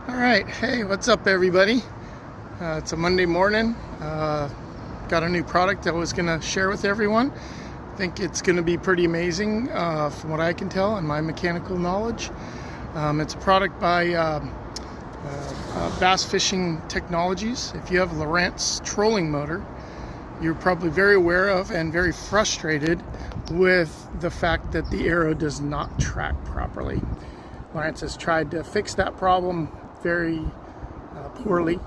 All right, hey, what's up everybody? It's a Monday morning. Got a new product I was gonna share with everyone. I think it's gonna be pretty amazing from what I can tell and my mechanical knowledge. It's a product by Bass Fishing Technologies. If you have a Lowerance trolling motor, you're probably very aware of and very frustrated with the fact that the arrow does not track properly. Lowerance has tried to fix that problem very poorly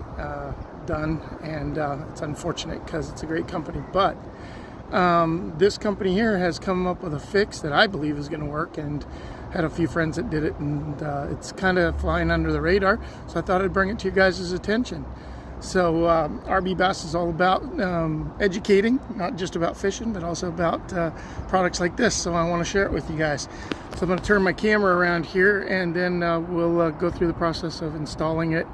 done, and it's unfortunate because it's a great company, but this company here has come up with a fix that I believe is going to work, and had a few friends that did it, and it's kind of flying under the radar, so I thought I'd bring it to you guys' attention. So RB Bass is all about educating, not just about fishing, but also about products like this. So I want to share it with you guys. So I'm going to turn my camera around here, and then we'll go through the process of installing it,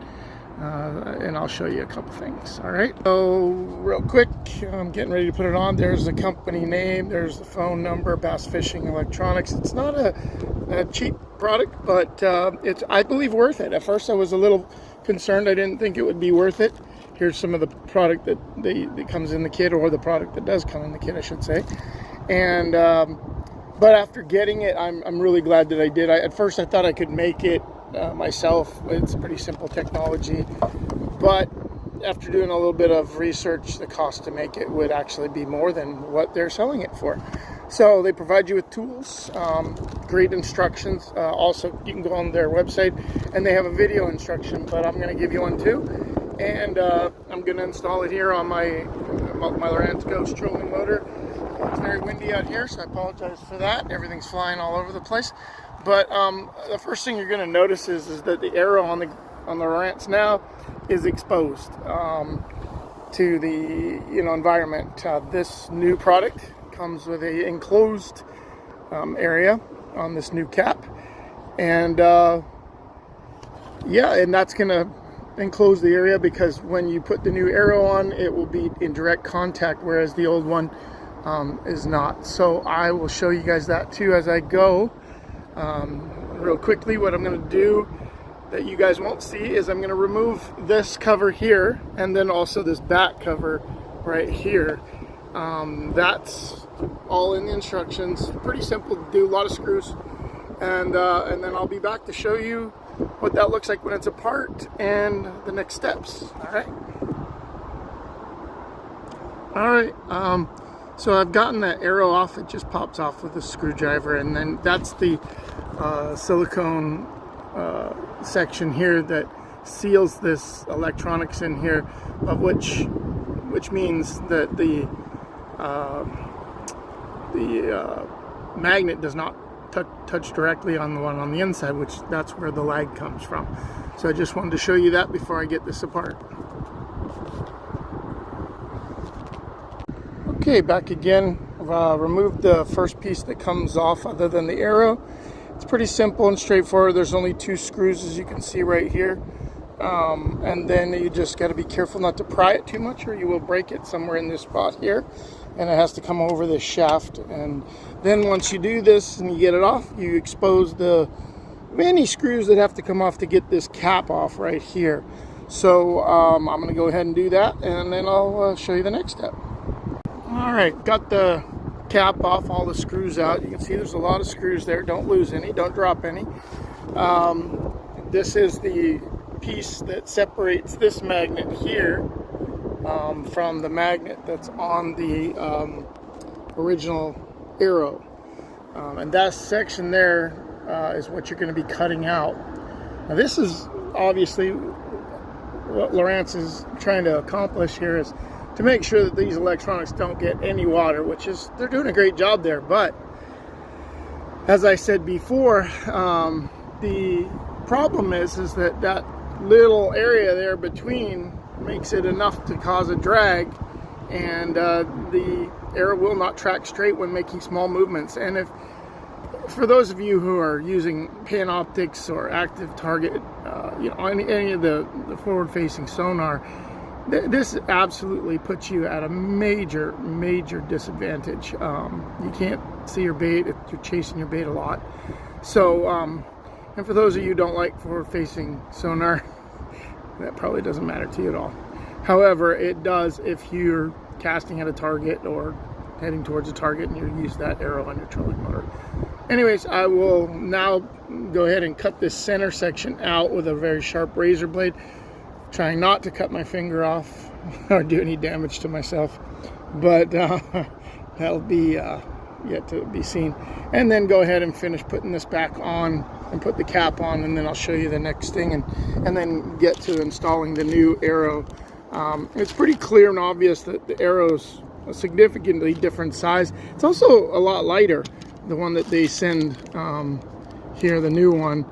and I'll show you a couple things. All right. So real quick, I'm getting ready to put it on. There's the company name. There's the phone number, Bass Fishing Electronics. It's not a cheap product, but it's, I believe, worth it. At first I was a little concerned. I didn't think it would be worth it. Here's some of the product that comes in the kit, or the product that does come in the kit, I should say. And but after getting it, I'm really glad that I did. At first I thought I could make it myself. It's pretty simple technology, but after doing a little bit of research, the cost to make it would actually be more than what they're selling it for. So they provide you with tools, great instructions. Also, you can go on their website and they have a video instruction, but I'm going to give you one too. And I'm going to install it here on my Lowerance Ghost trolling motor. It's very windy out here, so I apologize for that. Everything's flying all over the place. But the first thing you're going to notice is that the arrow on the Lowerance now is exposed to the environment. This new product comes with a enclosed area on this new cap, and yeah, and that's going to enclose the area because when you put the new arrow on, it will be in direct contact, whereas the old one is not. So I will show you guys that too as I go. Real quickly, what I'm going to do that you guys won't see is I'm going to remove this cover here, and then also this back cover right here. That's all in the instructions. Pretty simple to do, a lot of screws, and then I'll be back to show you what that looks like when it's apart and the next steps. All right. So I've gotten that arrow off. It just pops off with a screwdriver, and then that's the silicone section here that seals this electronics in here, of which means that the magnet does not touch directly on the one on the inside, which that's where the lag comes from. So I just wanted to show you that before I get this apart. Okay, back again. Removed the first piece that comes off other than the arrow. It's pretty simple and straightforward. There's only 2 screws, as you can see right here. And then you just got to be careful not to pry it too much, or you will break it somewhere in this spot here, and it has to come over this shaft. And then once you do this and you get it off, you expose the many screws that have to come off to get this cap off right here. So I'm going to go ahead and do that, and then I'll show you the next step. All right, got the cap off, all the screws out. You can see there's a lot of screws there. Don't lose any, don't drop any. This is the piece that separates this magnet here from the magnet that's on the original arrow. And that section there is what you're going to be cutting out. Now this is obviously what Lowerance is trying to accomplish here, is to make sure that these electronics don't get any water, which is, they're doing a great job there. But as I said before, the problem is that little area there between makes it enough to cause a drag, and the arrow will not track straight when making small movements. And for those of you who are using pan optics or active target, any of the forward-facing sonar, this absolutely puts you at a major disadvantage. You can't see your bait if you're chasing your bait a lot. So And for those of you who don't like forward-facing sonar, that probably doesn't matter to you at all. However, it does if you're casting at a target or heading towards a target and you use that arrow on your trolling motor. Anyways, I will now go ahead and cut this center section out with a very sharp razor blade, trying not to cut my finger off or do any damage to myself, but that'll be yet to be seen. And then go ahead and finish putting this back on and put the cap on, and then I'll show you the next thing, and then get to installing the new arrow. It's pretty clear and obvious that the arrow's a significantly different size. It's also a lot lighter, the one that they send here, the new one,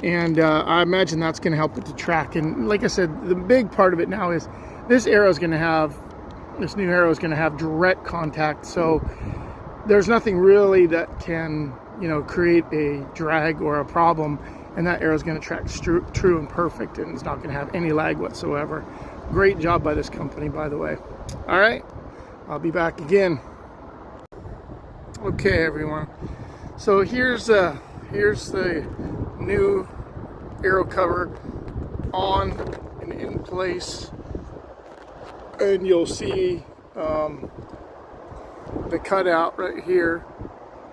and I imagine that's going to help it to track. And like I said, the big part of it now is this arrow is going to have, this new arrow is going to have direct contact, so there's nothing really that can, you know, create a drag or a problem, and that arrow is going to track true and perfect, and it's not going to have any lag whatsoever. Great job by this company, by the way. All right, I'll be back again. Okay, everyone. So here's the new arrow cover on and in place, and you'll see the cutout right here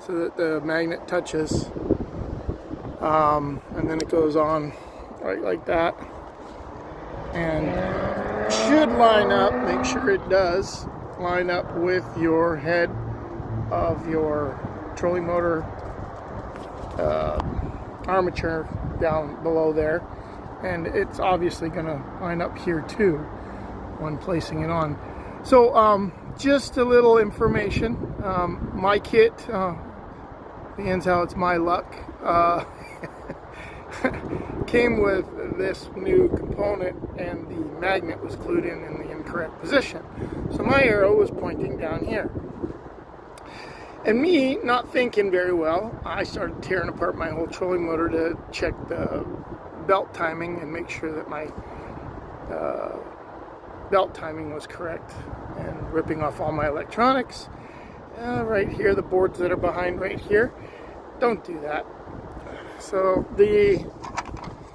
so that the magnet touches, and then it goes on right like that, and should line up, make sure it does line up with your head of your trolling motor armature down below there, and it's obviously going to line up here too when placing it on. So just a little information, my kit, the ends how it's my luck, came with this new component, and the magnet was glued in the incorrect position. So my arrow was pointing down here. And me, not thinking very well, I started tearing apart my whole trolling motor to check the belt timing and make sure that my belt timing was correct, and ripping off all my electronics. Right here, the boards that are behind right here. Don't do that. So the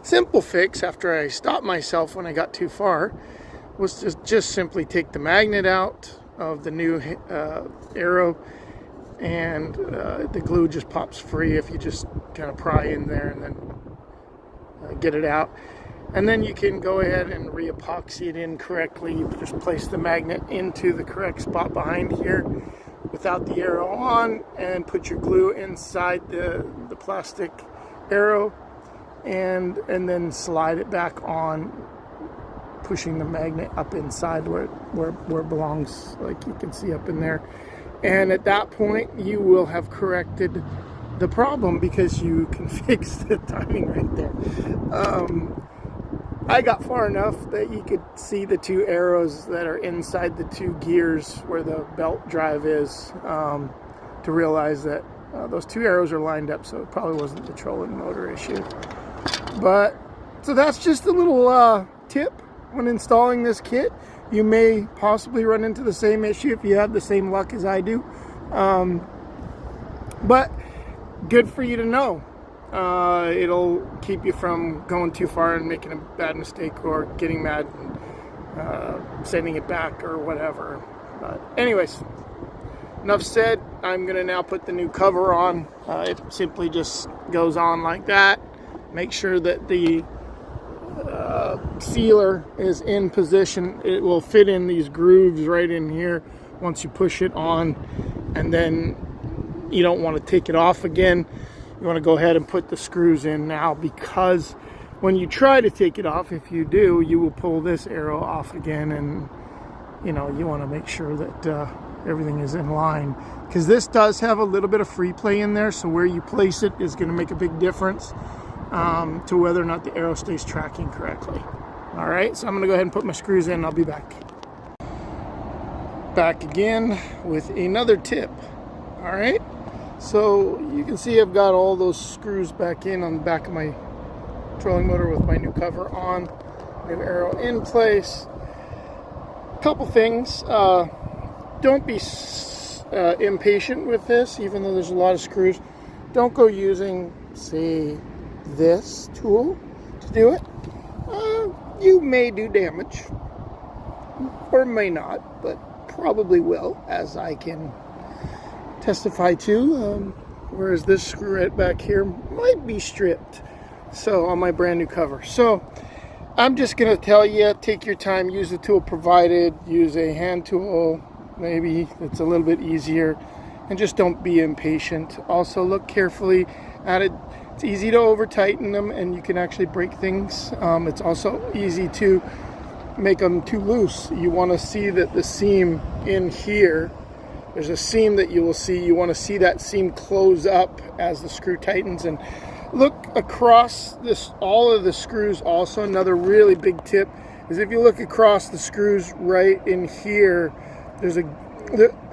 simple fix, after I stopped myself when I got too far, was to just simply take the magnet out of the new arrow, and the glue just pops free if you just kind of pry in there and then get it out. And then you can go ahead and re-epoxy it in correctly. You just place the magnet into the correct spot behind here without the arrow on, and put your glue inside the plastic arrow, and then slide it back on, pushing the magnet up inside where it belongs, like you can see up in there. And at that point you will have corrected the problem, because you can fix the timing right there. I got far enough that you could see the two arrows that are inside the two gears where the belt drive is, to realize that those two arrows are lined up, so it probably wasn't the trolling motor issue. But so that's just a little tip when installing this kit. You may possibly run into the same issue if you have the same luck as I do, but good for you to know. It'll keep you from going too far and making a bad mistake, or getting mad and sending it back or whatever. But anyways, enough said. I'm gonna now put the new cover on. It simply just goes on like that. Make sure that the sealer is in position. It will fit in these grooves right in here once you push it on, and then you don't want to take it off again. You want to go ahead and put the screws in now, because when you try to take it off, if you do, you will pull this arrow off again, and you know, you want to make sure that everything is in line, because this does have a little bit of free play in there, so where you place it is going to make a big difference to whether or not the arrow stays tracking correctly. All right, so I'm going to go ahead and put my screws in, and I'll be back. Back again with another tip. All right, so you can see I've got all those screws back in on the back of my trolling motor with my new cover on, new arrow in place. Couple things, don't be impatient with this, even though there's a lot of screws. Don't go using, say, this tool to do it, you may do damage, or may not, but probably will, as I can testify to. Whereas this screw right back here might be stripped, so on my brand new cover. So I'm just going to tell you, take your time, use the tool provided, use a hand tool, maybe it's a little bit easier, and just don't be impatient. Also look carefully at it. It's easy to over tighten them and you can actually break things. It's also easy to make them too loose. You want to see that the seam in here, there's a seam that you will see. You want to see that seam close up as the screw tightens, and look across this, all of the screws. Also, another really big tip is if you look across the screws right in here, there's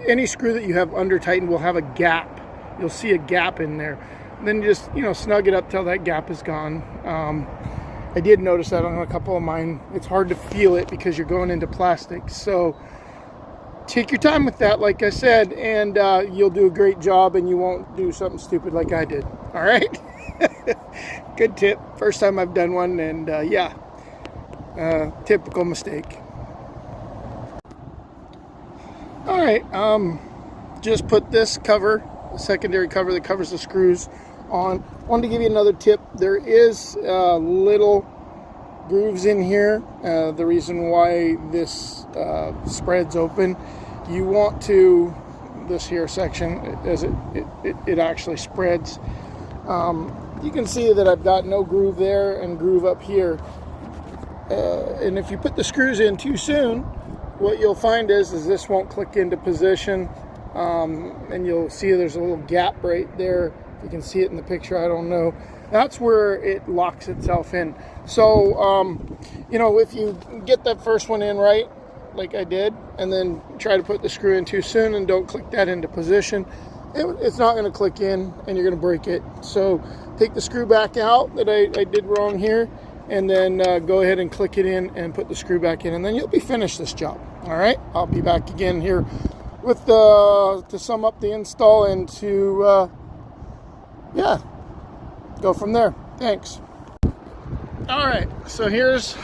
any screw that you have under tightened will have a gap. You'll see a gap in there. And then just, snug it up till that gap is gone. I did notice that on a couple of mine. It's hard to feel it because you're going into plastic. So take your time with that, like I said, and you'll do a great job and you won't do something stupid like I did. All right? Good tip. First time I've done one, and typical mistake. All right, just put this cover, the secondary cover that covers the screws, on. Wanted to give you another tip. There is little grooves in here. The reason why this spreads open, you want to, this here section, as it actually spreads. You can see that I've got no groove there and groove up here. And if you put the screws in too soon, what you'll find is this won't click into position. And you'll see there's a little gap right there. If you can see it in the picture, I don't know. That's where it locks itself in. So, if you get that first one in right, like I did, and then try to put the screw in too soon and don't click that into position, it's not going to click in and you're going to break it. So take the screw back out that I did wrong here, and then go ahead and click it in and put the screw back in, and then you'll be finished this job. All right, I'll be back again here with to sum up the install and to go from there. Thanks. All right, so here's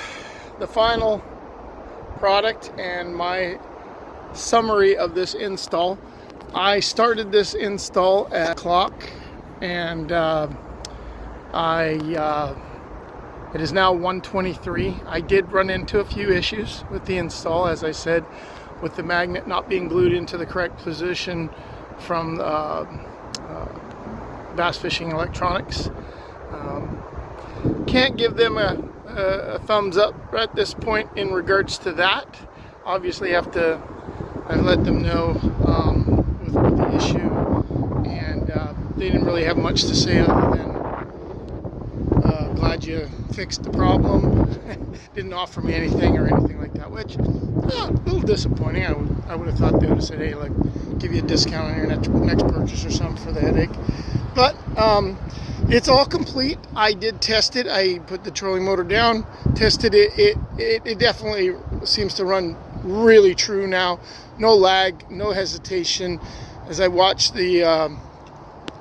the final product and my summary of this install. I started this install at o'clock, and it is now 1:23. I did run into a few issues with the install, as I said, with the magnet not being glued into the correct position from Bass Fishing Electronics. Can't give them a thumbs up at this point in regards to that. Obviously I let them know with the issue, and they didn't really have much to say other than glad you fixed the problem. Didn't offer me anything or anything like that, which a little disappointing. I would have thought they would have said, hey, like, give you a discount on your next purchase or something for the headache. But it's all complete. I did test it. I put the trolling motor down, tested it. It definitely seems to run really true now. No lag, no hesitation. As I watch the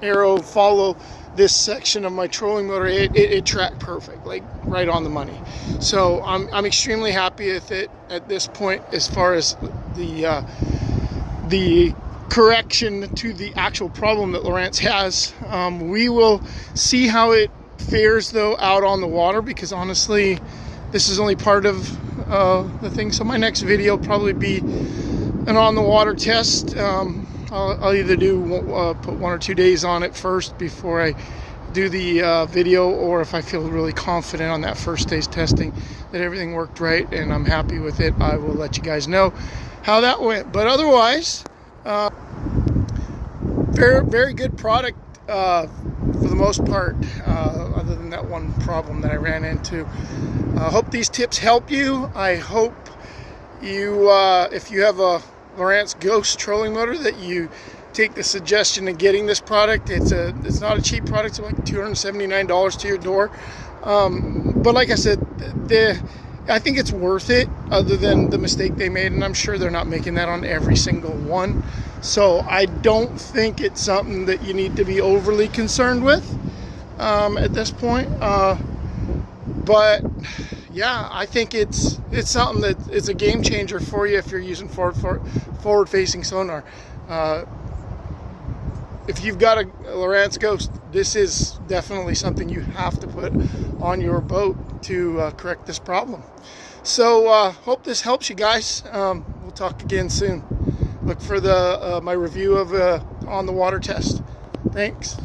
arrow follow this section of my trolling motor, it tracked perfect, like right on the money. So I'm extremely happy with it at this point, as far as the correction to the actual problem that Lowerance has. We will see how it fares though out on the water, because honestly this is only part of the thing. So my next video will probably be an on the water test. I'll either put 1 or 2 days on it first before I do the video, or if I feel really confident on that first day's testing that everything worked right and I'm happy with it, I will let you guys know how that went. But otherwise, very, very good product for the most part, other than that one problem that I ran into. I hope these tips help you. I hope you, if you have a Lowerance Ghost trolling motor, that you take the suggestion of getting this product. It's not a cheap product. It's like $279 to your door. But like I said, I think it's worth it, other than the mistake they made, and I'm sure they're not making that on every single one. So I don't think it's something that you need to be overly concerned with. at this point. But yeah, I think it's something that it's a game changer for you if you're using forward-facing sonar. If you've got a Lowerance Ghost, this is definitely something you have to put on your boat to correct this problem. So hope this helps you guys. We'll talk again soon. Look for my review of on the water test. Thanks.